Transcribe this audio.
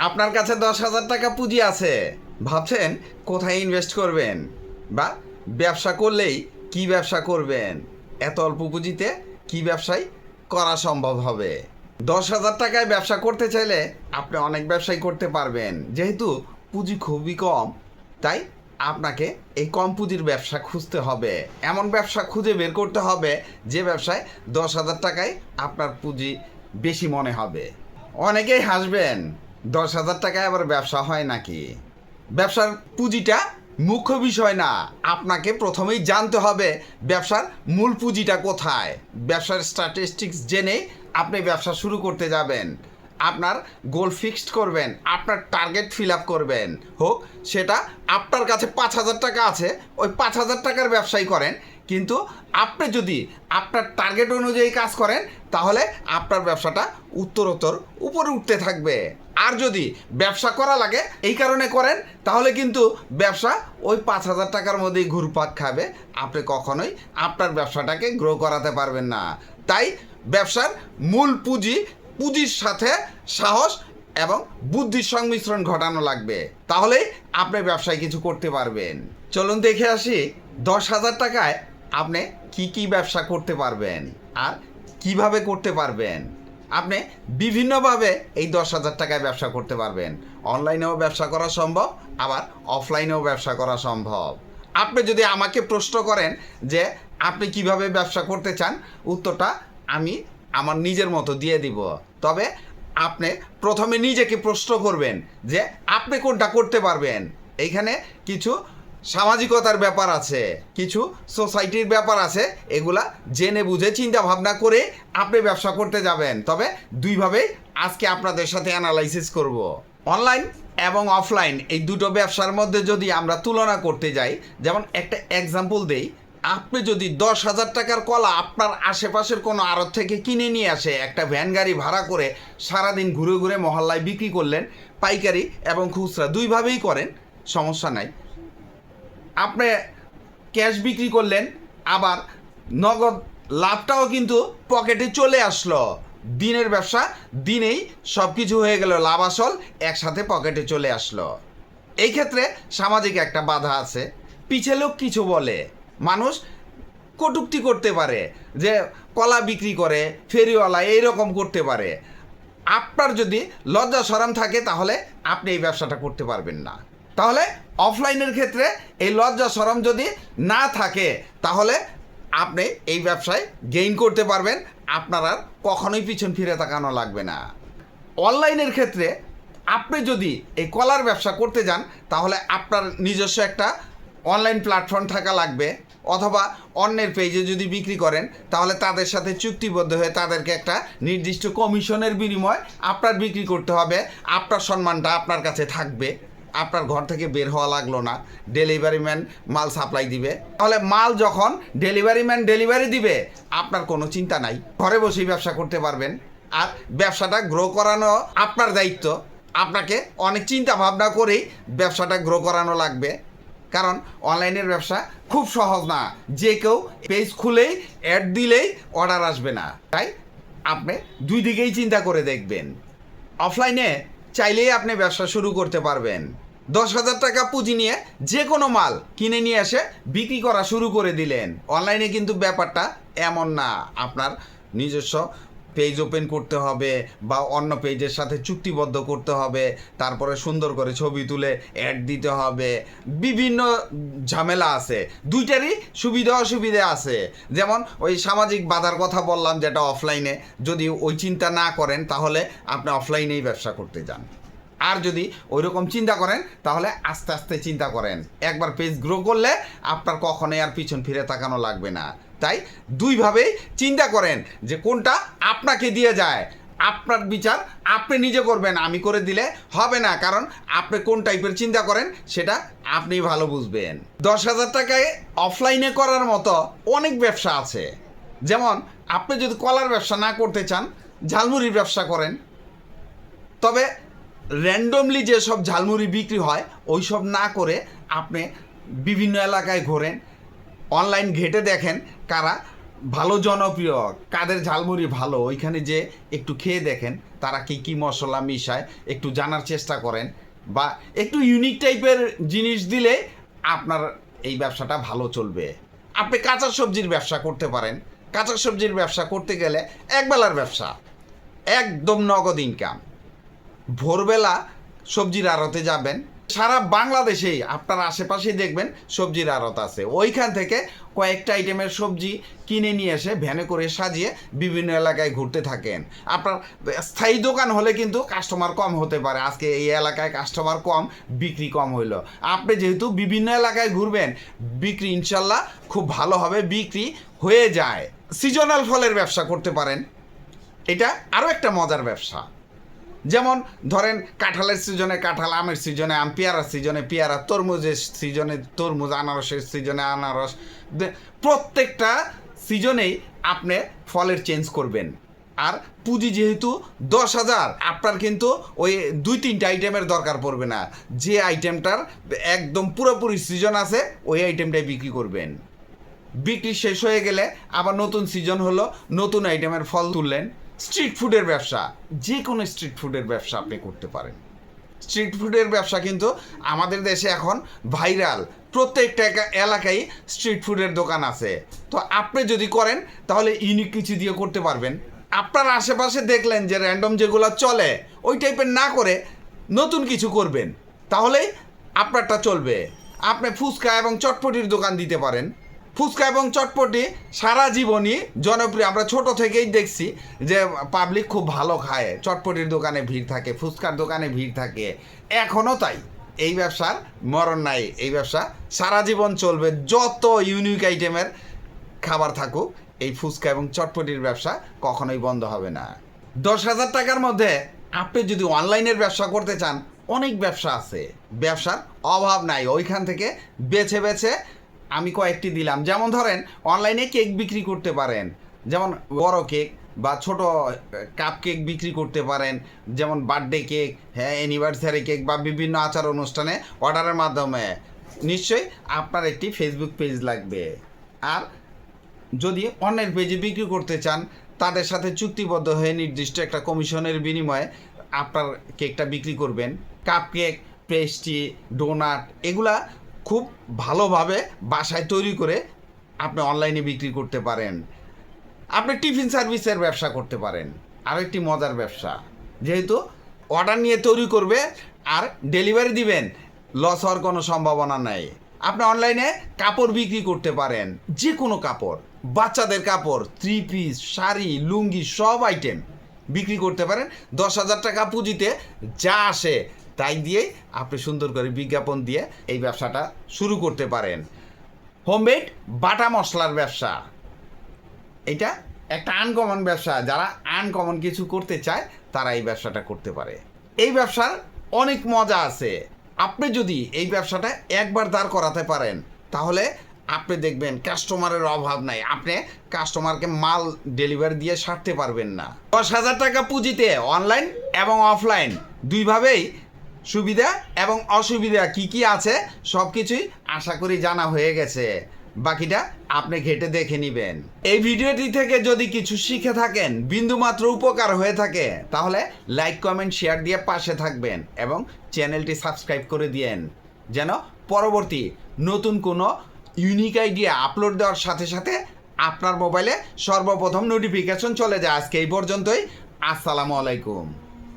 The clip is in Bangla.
আপনার কাছে 10,000 টাকা পুঁজি আছে, ভাবছেন কোথায় ইনভেস্ট করবেন বা ব্যবসা করলেই কি ব্যবসা করবেন। এত অল্প পুঁজিতে কি ব্যবসায় করা সম্ভব হবে। 10,000 টাকায় ব্যবসা করতে চাইলে আপনি অনেক ব্যবসাই করতে পারবেন। যেহেতু পুঁজি খুবই কম, তাই আপনাকে এই কম পুঁজির ব্যবসা খুঁজতে হবে। এমন ব্যবসা খুঁজে বের করতে হবে যে ব্যবসায় 10,000 টাকায় আপনার পুঁজি বেশি মনে হবে। অনেকেই হাসবেন, 10,000 টাকায় আবার ব্যবসা হয় নাকি? ব্যবসার পুঁজিটা মুখ্য বিষয় না, আপনাকে প্রথমেই জানতে হবে ব্যবসার মূল পুঁজিটা কোথায়। ব্যবসার স্ট্যাটিস্টিক্স জেনে আপনি ব্যবসা শুরু করতে যাবেন। আপনার গোল ফিক্সড করবেন, আপনার টার্গেট ফিল আপ করবেন। হোক সেটা আপনার কাছে 5,000 টাকা আছে, ওই 5,000 টাকার ব্যবসাই করেন, কিন্তু আপনি যদি আপনার টার্গেট অনুযায়ী কাজ করেন তাহলে আপনার ব্যবসাটা উত্তরোত্তর উপরে উঠতে থাকবে। আর যদি ব্যবসা করা লাগে এই কারণে করেন তাহলে কিন্তু ব্যবসা ওই 5,000 টাকার মধ্যেই ঘুরপাক খাবে, আপনি কখনোই আপনার ব্যবসাটাকে গ্রো করাতে পারবেন না। তাই ব্যবসার মূল পুঁজির সাথে সাহস এবং বুদ্ধির সংমিশ্রণ ঘটানো লাগবে, তাহলেই আপনি ব্যবসায় কিছু করতে পারবেন। চলুন দেখে আসি 10,000 টাকায় আপনি কি ব্যবসা করতে পারবেন আর কিভাবে করতে পারবেন। আপনি বিভিন্নভাবে এই 10,000 টাকায় ব্যবসা করতে পারবেন। অনলাইনেও ব্যবসা করা সম্ভব, আবার অফলাইনেও ব্যবসা করা সম্ভব। আপনি যদি আমাকে প্রশ্ন করেন যে আপনি কিভাবে ব্যবসা করতে চান, উত্তরটা আমি আমার নিজের মতো দিয়ে দিব। তবে আপনি প্রথমে নিজেকে প্রশ্ন করবেন যে আপনি কোনটা করতে পারবেন। এইখানে কিছু সামাজিকতার ব্যাপার আছে, কিছু সোসাইটির ব্যাপার আছে, এগুলা জেনে বুঝে চিন্তা ভাবনা করে আপনি ব্যবসা করতে যাবেন। তবে দুইভাবেই আজকে আপনাদের সাথে অ্যানালাইসিস করব। অনলাইন এবং অফলাইন এই দুটো ব্যবসার মধ্যে যদি আমরা তুলনা করতে যাই, যেমন একটা এক্সাম্পল দেই, আপনি যদি 10,000 টাকার কলা আপনার আশেপাশের কোনো আড়ত থেকে কিনে নিয়ে আসে, একটা ভ্যান গাড়ি ভাড়া করে সারাদিন ঘুরে ঘুরে মহল্লায় বিক্রি করলেন, পাইকারি এবং খুচরা দুইভাবেই করেন, সমস্যা নাই। আপনি ক্যাশ বিক্রি করলেন, আবার নগদ লাভটাও কিন্তু পকেটে চলে আসলো। দিনের ব্যবসা দিনেই সব কিছু হয়ে গেল, লাভ আসল একসাথে পকেটে চলে আসলো। এই ক্ষেত্রে সামাজিক একটা বাধা আছে, পিছে লোক কিছু বলে, মানুষ কটূক্তি করতে পারে যে কলা বিক্রি করে ফেরিওয়ালা এইরকম করতে পারে। আপনার যদি লজ্জা শরম থাকে তাহলে আপনি এই ব্যবসাটা করতে পারবেন না। তাহলে অফলাইনের ক্ষেত্রে এই লজ্জা শরম যদি না থাকে তাহলে আপনি এই ব্যবসায় গেইন করতে পারবেন, আপনার আর কখনোই পিছন ফিরে তাকানো লাগবে না। অনলাইনের ক্ষেত্রে আপনি যদি এই কলার ব্যবসা করতে যান তাহলে আপনার নিজস্ব একটা অনলাইন প্ল্যাটফর্ম থাকা লাগবে, অথবা অন্যের পেজে যদি বিক্রি করেন তাহলে তাদের সাথে চুক্তিবদ্ধ হয়ে তাদেরকে একটা নির্দিষ্ট কমিশনের বিনিময় আপনার বিক্রি করতে হবে। আপনার সম্মানটা আপনার কাছে থাকবে, আপনার ঘর থেকে বের হওয়া লাগলো না, ডেলিভারি ম্যান মাল সাপ্লাই দিবে। তাহলে মাল যখন ডেলিভারি ম্যান ডেলিভারি দিবে আপনার কোনো চিন্তা নাই, ঘরে বসেই ব্যবসা করতে পারবেন। আর ব্যবসাটা গ্রো করানো আপনার দায়িত্ব, আপনাকে অনেক চিন্তা ভাবনা করেই ব্যবসাটা গ্রো করানো লাগবে, কারণ অনলাইনের ব্যবসা খুব সহজ না, যে কেউ পেজ খুলেই অ্যাড দিলেই অর্ডার আসবে না। তাই আপনি দুই দিকেই চিন্তা করে দেখবেন। অফলাইনে চাইলেই আপনি ব্যবসা শুরু করতে পারবেন। 10,000 টাকা পুঁজি নিয়ে যে কোনো মাল কিনে নিয়ে এসে বিক্রি করা শুরু করে দিলেন। অনলাইনে কিন্তু ব্যাপারটা এমন না, আপনার নিজস্ব পেজ ওপেন করতে হবে বা অন্য পেজের সাথে চুক্তিবদ্ধ করতে হবে, তারপরে সুন্দর করে ছবি তুলে অ্যাড দিতে হবে, বিভিন্ন ঝামেলা আছে। দুইটারই সুবিধা অসুবিধা আছে। যেমন ওই সামাজিক বাধার কথা বললাম, যেটা অফলাইনে যদি ওই চিন্তা না করেন তাহলে আপনি অফলাইনেই ব্যবসা করতে যান। আর যদি ওই রকম চিন্তা করেন তাহলে আস্তে আস্তে চিন্তা করেন, একবার পেজ গ্রো করলে আপনার কখনোই আর পিছন ফিরে তাকানো লাগবে না। তাই দুইভাবেই চিন্তা করেন যে কোনটা আপনাকে দিয়ে যায়। আপনার বিচার আপনি নিজে করবেন, আমি করে দিলে হবে না, কারণ আপনি কোন টাইপের চিন্তা করেন সেটা আপনি ভালো বুঝবেন। 10,000 টাকায় অফলাইনে করার মতো অনেক ব্যবসা আছে। যেমন আপনি যদি কলার ব্যবসা না করতে চান, ঝালমুড়ির ব্যবসা করেন। তবে র্যান্ডমলি যেসব ঝালমুড়ি বিক্রি হয় ওই সব না করে আপনি বিভিন্ন এলাকায় ঘোরেন, অনলাইন ঘেটে দেখেন কারা ভালো জনপ্রিয়, কাদের ঝালমুড়ি ভালো ওইখানে যে একটু খেয়ে দেখেন তারা কি কি মশলা মিশায়, একটু জানার চেষ্টা করেন, বা একটু ইউনিক টাইপের জিনিস দিলে আপনার এই ব্যবসাটা ভালো চলবে। আপনি কাঁচা সবজির ব্যবসা করতে পারেন। কাঁচা সবজির ব্যবসা করতে গেলে একবেলার ব্যবসা, একদম নগদ ইনকাম। ভোরবেলা সবজির আড়তে যাবেন, সারা বাংলাদেশেই আপনার আশেপাশেই দেখবেন সবজির আড়ত আছে, ওইখান থেকে কয়েকটা আইটেমের সবজি কিনে নিয়ে এসে ভ্যানে করে সাজিয়ে বিভিন্ন এলাকায় ঘুরতে থাকেন। আপনার স্থায়ী দোকান হলে কিন্তু কাস্টমার কম হতে পারে, আজকে এই এলাকায় কাস্টমার কম, বিক্রি কম হইল। আপনি যেহেতু বিভিন্ন এলাকায় ঘুরবেন, বিক্রি ইনশাল্লাহ খুব ভালো হবে, বিক্রি হয়ে যায়। সিজনাল ফলের ব্যবসা করতে পারেন, এটা আরও একটা মজার ব্যবসা। যেমন ধরেন কাঁঠালের সিজনে কাঁঠাল, আমের সিজনে আম, পেয়ারার সিজনে পেয়ারা, তরমুজের সিজনে তরমুজ, আনারসের সিজনে আনারস। প্রত্যেকটা সিজনেই আপনি ফলের চেঞ্জ করবেন। আর পুঁজি যেহেতু 10,000, আপনার কিন্তু ওই 2-3টা আইটেমের দরকার পড়বে না। যে আইটেমটার একদম পুরোপুরি সিজন আছে ওই আইটেমটাই বিক্রি করবেন। বিক্রি শেষ হয়ে গেলে আবার নতুন সিজন হলো, নতুন আইটেমের ফল তুললেন। স্ট্রিট ফুডের ব্যবসা, যে কোনো স্ট্রিট ফুডের ব্যবসা আপনি করতে পারেন। স্ট্রিট ফুডের ব্যবসা কিন্তু আমাদের দেশে এখন ভাইরাল, প্রত্যেকটা এলাকায় স্ট্রিট ফুডের দোকান আছে। তো আপনি যদি করেন তাহলে ইউনিক কিছু দিয়ে করতে পারবেন। আপনার আশেপাশে দেখলেন যে র্যান্ডম যেগুলো চলে ওই টাইপের না করে নতুন কিছু করবেন, তাহলেই আপনারটা চলবে। আপনি ফুচকা এবং চটপটির দোকান দিতে পারেন। ফুচকা এবং চটপটি সারা জীবনই জনপ্রিয়, আমরা ছোট থেকেই দেখছি যে পাবলিক খুব ভালো খায়, চটপটির দোকানে ভিড় থাকে, ফুচকার দোকানে ভিড় থাকে, এখনও তাই। এই ব্যবসার মরণ নাই, এই ব্যবসা সারা জীবন চলবে। যত ইউনিক আইটেমের খাবার থাকুক, এই ফুচকা এবং চটপটির ব্যবসা কখনোই বন্ধ হবে না। 10,000 টাকার মধ্যে আপনি যদি অনলাইনের ব্যবসা করতে চান, অনেক ব্যবসা আছে, ব্যবসার অভাব নাই। ওইখান থেকে বেছে বেছে আমি কয়েকটি দিলাম। যেমন ধরেন অনলাইনে কেক বিক্রি করতে পারেন, যেমন বড় কেক বা ছোট কাপ কেক বিক্রি করতে পারেন, যেমন বার্থডে কেক, হ্যাঁ, অ্যানিভার্সারি কেক বা বিভিন্ন আচার অনুষ্ঠানে অর্ডারের মাধ্যমে। নিশ্চয়ই আপনার একটি ফেসবুক পেজ লাগবে। আর যদি অন্যের পেজে বিক্রি করতে চান, তাদের সাথে চুক্তিবদ্ধ হয়ে নির্দিষ্ট একটা কমিশনের বিনিময়ে আপনার কেকটা বিক্রি করবেন। কাপ কেক, পেস্ট্রি, ডোনাট এগুলা খুব ভালোভাবে বাসায় তৈরি করে আপনি অনলাইনে বিক্রি করতে পারেন। আপনি টিফিন সার্ভিসের ব্যবসা করতে পারেন, আরও একটি মজার ব্যবসা। যেহেতু অর্ডার নিয়ে তৈরি করবে আর ডেলিভারি দিবেন, লস হওয়ার কোনো সম্ভাবনা নাই। আপনি অনলাইনে কাপড় বিক্রি করতে পারেন, যে কোনো কাপড়, বাচ্চাদের কাপড়, 3 পিস, শাড়ি, লুঙ্গি, সব আইটেম বিক্রি করতে পারেন। 10,000 টাকা পুঁজিতে যা আসে তাই দিয়েই আপনি সুন্দর করে বিজ্ঞাপন দিয়ে এই ব্যবসাটা শুরু করতে পারেন। হোমমেড বাটা মশলার ব্যবসা, এটা একটা আনকমন ব্যবসা। যারা আনকমন কিছু করতে চায় তারা এই ব্যবসাটা করতে পারে। এই ব্যবসার অনেক মজা আছে। আপনি যদি এই ব্যবসাটা একবার দাঁড় করাতে পারেন তাহলে আপনি দেখবেন কাস্টমারের অভাব নাই, আপনি কাস্টমারকে মাল ডেলিভারি দিয়ে সারতে পারবেন না। 10,000 টাকা পুঁজিতে অনলাইন এবং অফলাইন দুইভাবেই সুবিধা এবং অসুবিধা কি কি আছে সব কিছুই আশা করি জানা হয়ে গেছে। বাকিটা আপনি ঘেটে দেখে নেবেন। এই ভিডিওটি থেকে যদি কিছু শিখে থাকেন, বিন্দুমাত্র উপকার হয়ে থাকে, তাহলে লাইক, কমেন্ট, শেয়ার দিয়ে পাশে থাকবেন এবং চ্যানেলটি সাবস্ক্রাইব করে দিয়েন, যেন পরবর্তী নতুন কোনো ইউনিক আইডিয়া আপলোড দেওয়ার সাথে সাথে আপনার মোবাইলে সর্বপ্রথম নোটিফিকেশন চলে যায়। আজকে এই পর্যন্তই। আসসালামু আলাইকুম।